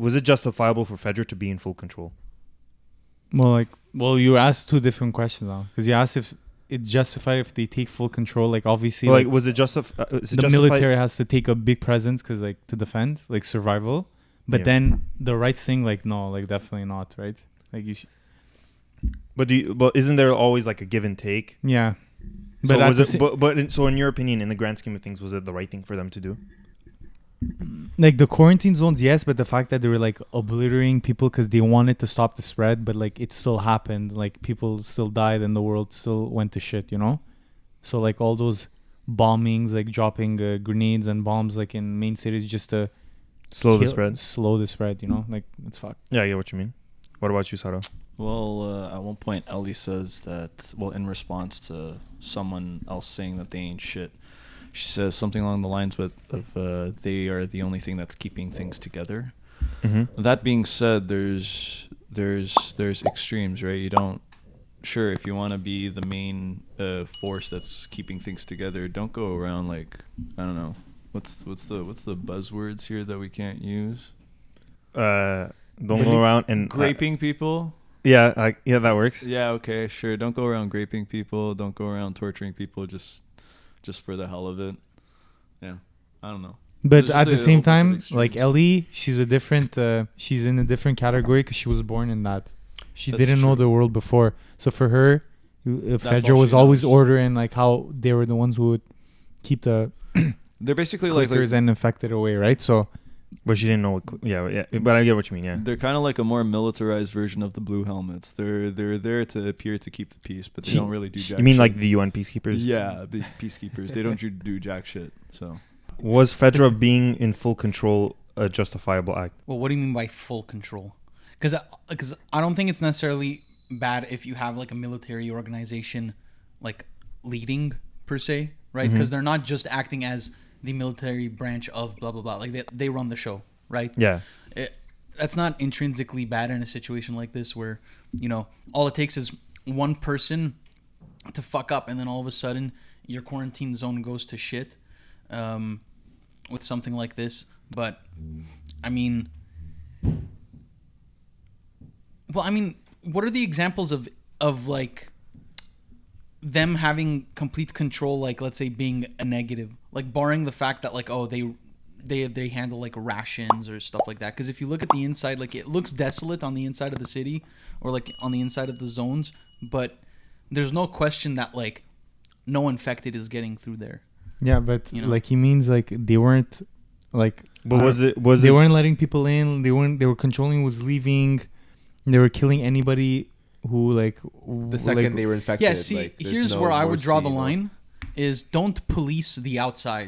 was it justifiable for FEDRA to be in full control? Well, you asked two different questions now, because you asked if it's justified if they take full control. Like, obviously, Well, like, was it justified? The military has to take a big presence because, like, to defend, like, survival. But then the rights thing, like, no, like, definitely not, right? Like, you should. But isn't there always like a give and take? Yeah. But so in your opinion, in the grand scheme of things, was it the right thing for them to do? Like, the quarantine zones, yes, but the fact that they were, like, obliterating people because they wanted to stop the spread, but, like, it still happened. Like, people still died and the world still went to shit, you know? So, like, all those bombings, like, dropping grenades and bombs, like, in main cities just to slow the spread, you know? Like, it's fucked. Yeah, I get what you mean. What about you, Saro? Well, at one point, Ellie says that, well, in response to someone else saying that they ain't shit, she says something along the lines of they are the only thing that's keeping things together. Mm-hmm. That being said, there's extremes, right? You don't, sure, if you want to be the main force that's keeping things together, don't go around like, I don't know, what's the buzzwords here that we can't use? Don't go around and graping people. Yeah, that works. Yeah, okay, sure. Don't go around graping people. Don't go around torturing people just for the hell of it. Yeah, I don't know. But at the same time, like Ellie, she's a different. She's in a different category because she was born in that. That's didn't know the world before, so for her, FEDRA was always ordering like how they were the ones who would keep the. They're basically clickers and infected away, right? So. But she didn't know what. Yeah. But I get what you mean. Yeah. They're kind of like a more militarized version of the blue helmets. They're there to appear to keep the peace, but they don't really do jack. You mean shit. like the UN peacekeepers? Yeah, the peacekeepers. They don't do jack shit. So. Was FEDRA being in full control a justifiable act? Well, what do you mean by full control? Because I don't think it's necessarily bad if you have like a military organization like leading per se, right? Because they're not just acting as the military branch of blah blah blah, like they run the show, right? Yeah, that's not intrinsically bad in a situation like this where, you know, all it takes is one person to fuck up and then all of a sudden your quarantine zone goes to shit with something like this. But I mean, what are the examples of like them having complete control, like let's say being a negative, like barring the fact that like, oh, they handle like rations or stuff like that? Because if you look at the inside, like it looks desolate on the inside of the city or like on the inside of the zones, but there's no question that like no infected is getting through there. Yeah, but you know? Like he means like they weren't like. But they weren't letting people in. They were controlling who was leaving. They were killing anybody who like the second they were infected. Yeah, see, here's where I would draw the line is don't police the outside.